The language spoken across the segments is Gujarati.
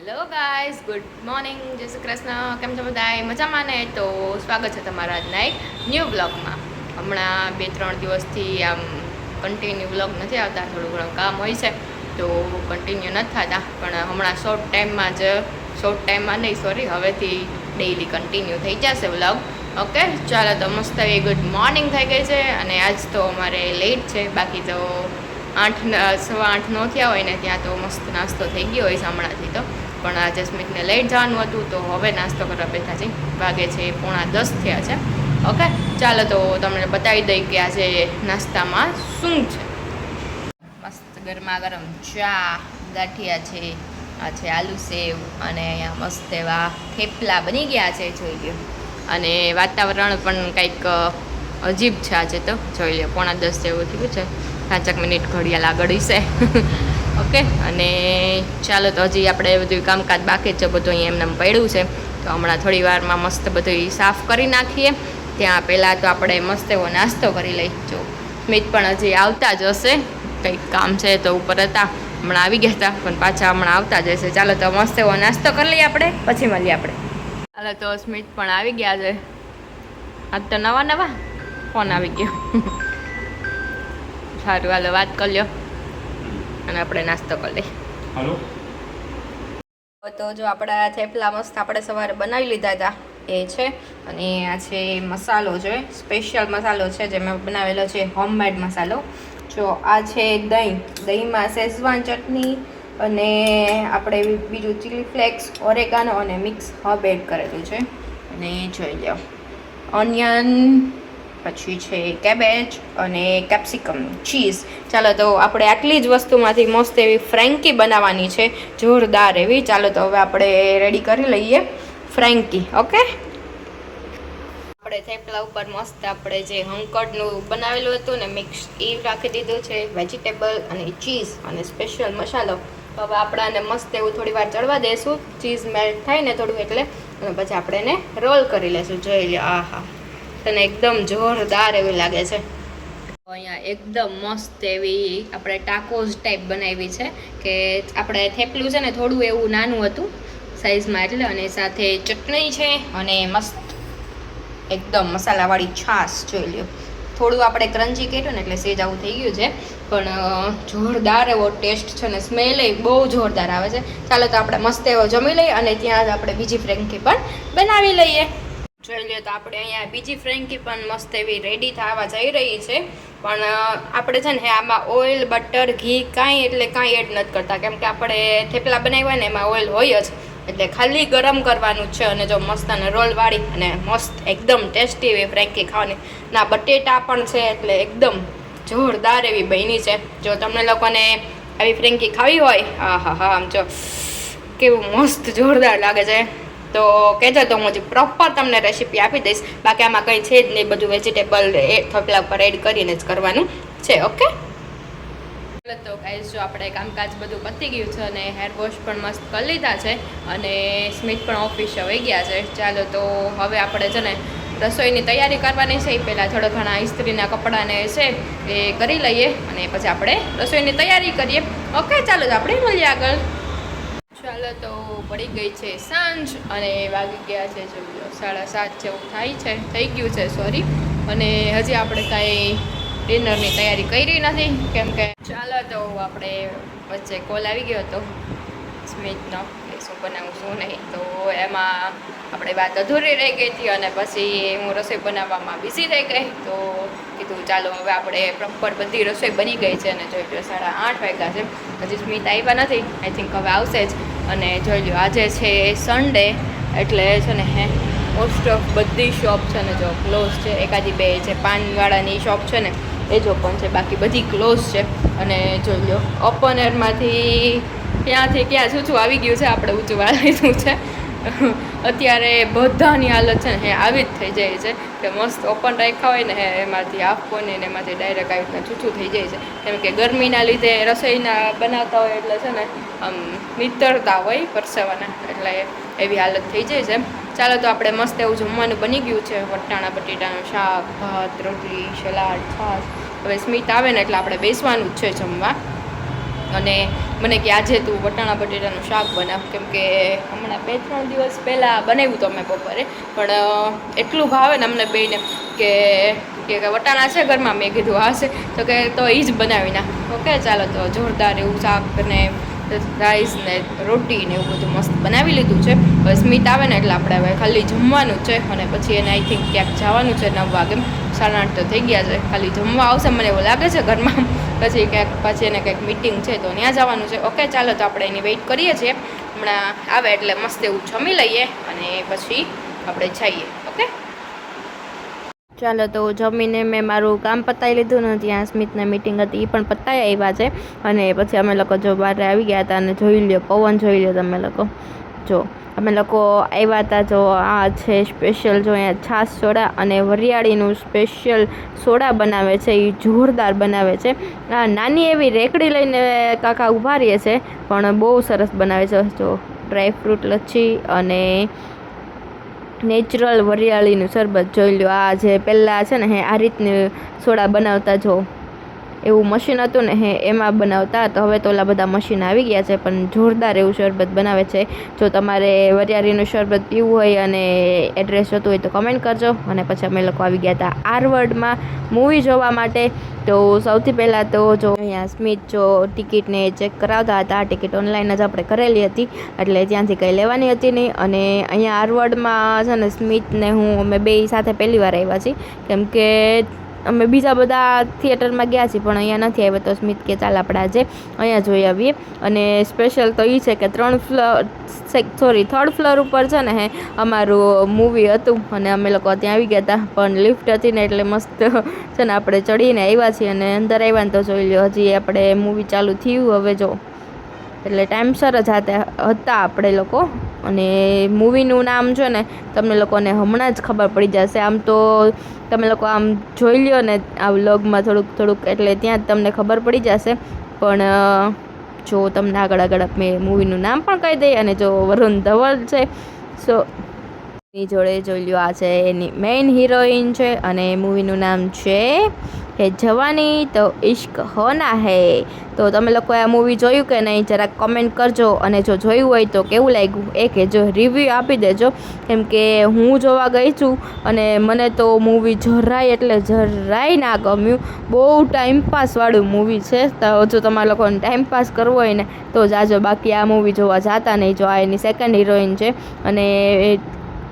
હેલો ગાઈઝ, ગુડ મોર્નિંગ, જય શ્રી કૃષ્ણ. કેમ છો બધાય? મજામાં ને? તો સ્વાગત છે તમારા આજના એક ન્યૂ બ્લોગમાં. હમણાં 2-3 દિવસથી આમ કન્ટિન્યુ બ્લોગ નથી આવતા, થોડું ઘણું કામ હોય છે તો કન્ટિન્યુ નથી થતા. પણ હમણાં શોર્ટ ટાઈમમાં નહીં, સોરી, હવેથી ડેઈલી કન્ટિન્યુ થઈ જશે બ્લોગ. ઓકે, ચાલો તો મસ્ત એવી ગુડ મોર્નિંગ થઈ ગઈ છે. અને આજ તો અમારે લેટ છે, બાકી તો 8-8 નો થયા હોય ને ત્યાં તો મસ્ત નાસ્તો થઈ ગયો હોય છે હમણાંથી તો. પણ આજે સ્મિતને લેટ જવાનું હતું તો હવે નાસ્તો કરવા બેઠા છે. વાગે છે 9:45 થયા છે. ઓકે, ચાલો તો તમને બતાવી દઈ કે આજે નાસ્તામાં શું છે. મસ્ત ગરમા ગરમ ચા, ગાંઠિયા છે, આ છે આલુ સેવ, અને અહીંયા મસ્ત એવા થેપલા બની ગયા છે, જોઈ લો. અને વાતાવરણ પણ કંઈક અજીબ છે આજે તો, જોઈ લો. 9:45 જેવું થયું છે. 5 મિનિટ ઘડિયાળ આગળ છે. ઓકે, અને ચાલો તો હજી આપણે બધું કામકાજ બાકી છે, બધું અહીંયા એમને પડ્યું છે તો હમણાં થોડી વારમાં મસ્ત બધું સાફ કરી નાખીએ. ત્યાં પહેલાં તો આપણે મસ્ત એવો નાસ્તો કરી લઈ. જો સ્મિત પણ હજી આવતા જ હશે, કંઈક કામ છે તો ઉપર હતા, હમણાં આવી ગયા હતા પણ પાછા હમણાં આવતા જ હશે. ચાલો તો મસ્ત એવો નાસ્તો કરી લઈએ, આપણે પછી મળીએ આપણે. ચાલો તો સ્મિત પણ આવી ગયા છે. આજ તો નવા ફોન આવી ગયો. સારું, હાલો વાત કરી લ્યો અને આપણે નાસ્તો કરી લઈએ. હાલો. તો જો આપણા થેપલા મસ્ત આપણે સવારે બનાવી લીધા હતા એ છે. અને આ છે મસાલો છે, સ્પેશિયલ મસાલો છે જે મેં બનાવેલો છે, હોમમેડ મસાલો. જો આ છે દહીંમાં શેઝવાન ચટણી અને આપણે બીજું ચીલી ફ્લેક્સ, ઓરેગાનો અને મિક્સ હર્બ એડ કરેલું છે. અને જોઈ લો ઓનિયન, પછી છે કેબેજ અને કેપ્સિકમ, ચીઝ. ચાલો તો આપણે આટલી જ વસ્તુમાંથી મસ્ત એવી ફ્રેન્કી બનાવવાની છે, જોરદાર એવી. ચાલો તો હવે આપણે રેડી કરી લઈએ ફ્રેન્કી. ઓકે, આપણે થેપલા ઉપર મસ્ત આપણે જે હંકડનું બનાવેલું હતું ને મિક્સ, એ રાખી દીધું છે, વેજીટેબલ અને ચીઝ અને સ્પેશિયલ મસાલો. હવે આપણાને મસ્ત એવું થોડી વાર ચડવા દઈશું, ચીઝ મેલ્ટ થાય ને થોડું એટલે, અને પછી આપણે એને રોલ કરી લઈશું. જોઈ લો, આહા, તને એકદમ જોરદાર એવી લાગે છે. અહીંયા એકદમ મસ્ત એવી આપણે ટાકોઝ ટાઈપ બનાવી છે, કે આપણે થેપલું છે ને થોડું એવું નાનું હતું સાઈઝમાં એટલે, અને સાથે ચટણી છે અને મસ્ત એકદમ મસાલાવાળી છાશ. જોઈ લ્યો, થોડું આપણે ક્રન્ચી કર્યું ને એટલે સેજ આવું થઈ ગયું છે, પણ જોરદાર એવો ટેસ્ટ છે ને સ્મેલ એ બહુ જોરદાર આવે છે. ચાલો તો આપણે મસ્ત એવો જમી લઈએ અને ત્યાં જ આપણે બીજી ફ્રેન્કી પણ બનાવી લઈએ. જોઈ લો તો આપણે અહીંયા બીજી ફ્રેન્કી પણ મસ્ત એવી રેડી થવા જઈ રહી છે. પણ આપણે છે ને આમાં ઓઇલ, બટર, ઘી કાંઈ એડ નથી કરતા, કેમ કે આપણે થેપલા બનાવ્યા ને એમાં ઓઇલ હોય જ, એટલે ખાલી ગરમ કરવાનું છે. અને જો મસ્ત અને રોલ વાળી અને મસ્ત એકદમ ટેસ્ટી એવી ફ્રેન્કી ખાવાની. ના બટેટા પણ છે, એટલે એકદમ જોરદાર એવી બની છે. જો તમને લોકોને આવી ફ્રેન્કી ખાવી હોય, હા, આમ જો કેવું મસ્ત જોરદાર લાગે છે તો કહેજો, તો હું પ્રોપર તમને રેસીપી આપી દઈશ. બાકી આમાં કંઈ છે જ નહીં, બધું વેજીટેબલ થેપલા ઉપર એડ કરીને જ કરવાનું છે. ઓકે, તો ગાઈસ જો આપણે કામકાજ બધું પતી ગયું છે અને હેર વોશ પણ મસ્ત કરી લીધા છે અને સ્મિત પણ ઓફિસે વહી ગયા છે. ચાલો તો હવે આપણે છે ને રસોઈની તૈયારી કરવાની છે. એ પહેલાં થોડા ઘણા ઇસ્ત્રીના કપડાને છે એ કરી લઈએ અને પછી આપણે રસોઈની તૈયારી કરીએ. ઓકે, ચાલો તો આપણે મળીએ આગળ. ચાલો તો પડી ગઈ છે સાંજ અને વાગી ગયા છે જો 7:30 જેવું થઈ ગયું છે, સોરી. અને હજી આપણે કાંઈ ડિનરની તૈયારી કરી નથી, કેમ કે ચાલો તો આપણે વચ્ચે કોલ આવી ગયો હતો સ્મિતનો કે શું બનાવું શું નહીં, તો એમાં આપણે વાત અધૂરી રહી ગઈ હતી અને પછી હું રસોઈ બનાવવામાં બિઝી થઈ ગઈ. તો કીધું ચાલો હવે આપણે પ્રોપર બધી રસોઈ બની ગઈ છે અને જોઈ લો 8:30 વાગ્યા છે, હજી સ્મિત આવ્યા નથી, આઈ થિંક હવે આવશે જ. અને જોઈ લો આજે છે સન્ડે, એટલે છે ને મોસ્ટ ઓફ બધી શોપ છે ને જો ક્લોઝ છે. એકાદી બે છે પાનવાળાની શોપ છે ને એ જ ઓપન છે, બાકી બધી ક્લોઝ છે. અને જોઈ લો ઓપન એરમાંથી ક્યાંથી ક્યાં શું આવી ગયું છે, આપણે ઊંચું વાળીશું છે. અત્યારે બધાની હાલત છે ને આવી જ થઈ જાય છે કે મસ્ત ઓપન રાખ્યા હોય ને એમાંથી આપવું ને એમાંથી ડાયરેક્ટ આવી રીતના છૂછું થઈ જાય છે, કેમ કે ગરમીના લીધે રસોઈના બનાવતા હોય એટલે છે ને આમ નીતરતા હોય પરસેવાના, એટલે એવી હાલત થઈ જાય છે. ચાલો તો આપણે મસ્ત એવું જમવાનું બની ગયું છે, વટાણા બટેટાનું શાક, ભાત, રોટલી, સલાડ, છાશ. હવે સ્મિત આવે ને એટલે આપણે બેસવાનું જ છે જમવા. અને મને કે આજે તું વટાણા બટેટાનું શાક બનાવ, કેમ કે હમણાં 2-3 દિવસ પહેલાં બનાવ્યું તો અમે બપોરે, પણ એટલું ભાવે ને અમને બેયને કે વટાણા છે ઘરમાં. મેં કીધું હા છે, તો કે તો એ જ બનાવી નાખ. ઓકે ચાલો, તો જોરદાર એવું શાક ને રાઈસ ને રોટી ને એવું બધું મસ્ત બનાવી લીધું છે. હવે સ્મિત આવે ને એટલે આપણે હવે ખાલી જમવાનું છે, અને પછી એને આઈ થિંક ક્યાંક જવાનું છે 9 વાગે. 8:30 તો થઈ ગયા છે, ખાલી જમવા આવશે મને એવું લાગે છે ઘરમાં. પછી ક્યાંક પછી એને કંઈક મિટિંગ છે તો ત્યાં જવાનું છે. ઓકે ચાલો, તો આપણે એની વેઇટ કરીએ છીએ. હમણાં આવે એટલે મસ્ત એવું જમી લઈએ અને પછી આપણે જઈએ. ઓકે ચાલો, તો જમીને મેં મારું કામ પતાવી લીધું ને ત્યાં સ્મિતને મિટિંગ હતી એ પણ પતાવી આવ્યા છે. અને પછી અમે લોકો જો બહાર આવી ગયા હતા અને જોઈ લ્યો પવન, જોઈ લ્યો તમે લોકો. જો અમે લોકો આવ્યા હતા, જો આ છે સ્પેશિયલ, જો અહીંયા છાશ સોડા અને વરિયાળીનું સ્પેશિયલ સોડા બનાવે છે, એ જોરદાર બનાવે છે. આ નાની એવી રેકડી લઈને કાકા ઊભા રહે છે, પણ બહુ સરસ બનાવે છે. જો ડ્રાયફ્રૂટ લચ્છી અને નેચરલ વરિયાળીનું શરબત જોઈ લો. આ જે પહેલાં છે ને આ રીતની સોડા બનાવતા, જો એવું મશીન હતું ને એમાં બનાવતા, તો હવે તો ઓલા બધા મશીન આવી ગયા છે, પણ જોરદાર એવું શરબત બનાવે છે. જો તમારે વરિયાળીનું શરબત પીવું હોય અને એડ્રેસ જોતું હોય તો કમેન્ટ કરજો. અને પછી અમે લોકો આવી ગયા હતા આરવર્ડમાં મૂવી જોવા માટે. તો સૌથી પહેલાં તો જો અહીંયા સ્મિત જો ટિકિટને ચેક કરાવતા હતા. ટિકિટ ઓનલાઈન જ આપણે કરેલી હતી, એટલે ત્યાંથી કંઈ લેવાની હતી નહીં. અને અહીંયા આરવર્ડમાં છે ને સ્મિતને અમે બે સાથે પહેલી વાર આવ્યા છીએ, કેમ કે અમે બીજા બધા થિયેટરમાં ગયા છીએ પણ અહીંયા નથી આવ્યા. તો સ્મિત કે ચાલ આપણે આજે અહીંયા જોઈ આવીએ. અને સ્પેશિયલ તો એ છે કે થર્ડ ફ્લોર ઉપર છે ને અમારું મૂવી હતું, અને અમે લોકો ત્યાં આવી ગયા હતા. પણ લિફ્ટ હતી ને એટલે મસ્ત છે ને આપણે ચડીને આવ્યા છીએ, અને અંદર આવ્યા ને તો જોઈ લો હજી આપણે મૂવી ચાલુ થયું. હવે જો એટલે ટાઈમસર જ હતા આપણે લોકો. અને મૂવીનું નામ છે ને તમને લોકોને હમણાં જ ખબર પડી જશે. આમ તો તમે લોકો આમ જોઈ લ્યો ને આ વ્લોગમાં થોડુંક એટલે ત્યાં જ તમને ખબર પડી જશે. પણ જો તમને આગળ મેં મૂવીનું નામ પણ કહી દઈએ. અને જો વરુણ ધવન છે, સો એની જોડે જોઈ લ્યો આ છે એની મેઇન હિરોઈન છે, અને મૂવીનું નામ છે હે જવાની તો ઇશ્ક હોના હે. તો તમે લોકોએ આ મૂવી જોયું કે નહીં જરાક કમેન્ટ કરજો. અને જો જોયું હોય તો કેવું લાગ્યું એ કહેજો, રિવ્યૂ આપી દેજો. કેમ કે હું જોવા ગઈ છું અને મને તો મૂવી જરાય ના ગમ્યું. બહુ ટાઈમપાસવાળું મૂવી છે. તો જો તમારા લોકોને ટાઈમપાસ કરવો હોય ને તો જાજો, બાકી આ મૂવી જોવા જતા નહીં. જો આ એની સેકન્ડ હિરોઈન છે. અને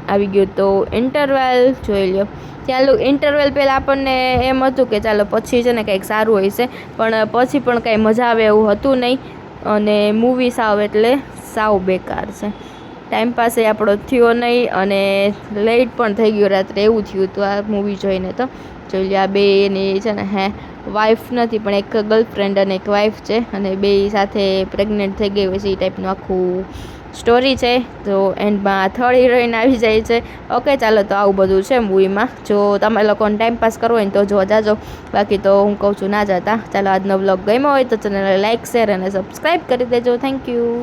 આવી ગયું તો ઇન્ટરવેલ જોઈ લો. ચાલો, ઇન્ટરવેલ પહેલાં આપણને એમ હતું કે ચાલો પછી છે ને કંઈક સારું હોય છે, પણ પછી પણ કાંઈ મજા આવે એવું હતું નહીં. અને મૂવી સાવ બેકાર છે. ટાઈમપાસ આપણો થયો નહીં, અને લેટ પણ થઈ ગયો રાત્રે, એવું થયું હતું આ મૂવી જોઈને. તો જોઈ લો આ બે એની છે ને વાઈફ નથી પણ એક ગર્લફ્રેન્ડ અને એક વાઈફ છે, અને બે સાથે પ્રેગ્નેન્ટ થઈ ગઈ હોય છે, એ ટાઈપનું આખું સ્ટોરી છે. તો એન્ડમાં થર્ડ હિરોઈન આવી જાય છે. ઓકે ચાલો, તો આવું બધું છે મૂવીમાં. જો તમે લોકોને ટાઈમપાસ કરવો હોય ને તો જોવા જાજો, બાકી તો હું કહું છું ના જતા. ચાલો, આજનો વ્લોગ ગમ્યો હોય તો ચેનલને લાઇક, શેર અને સબસ્ક્રાઈબ કરી દેજો. Thank you.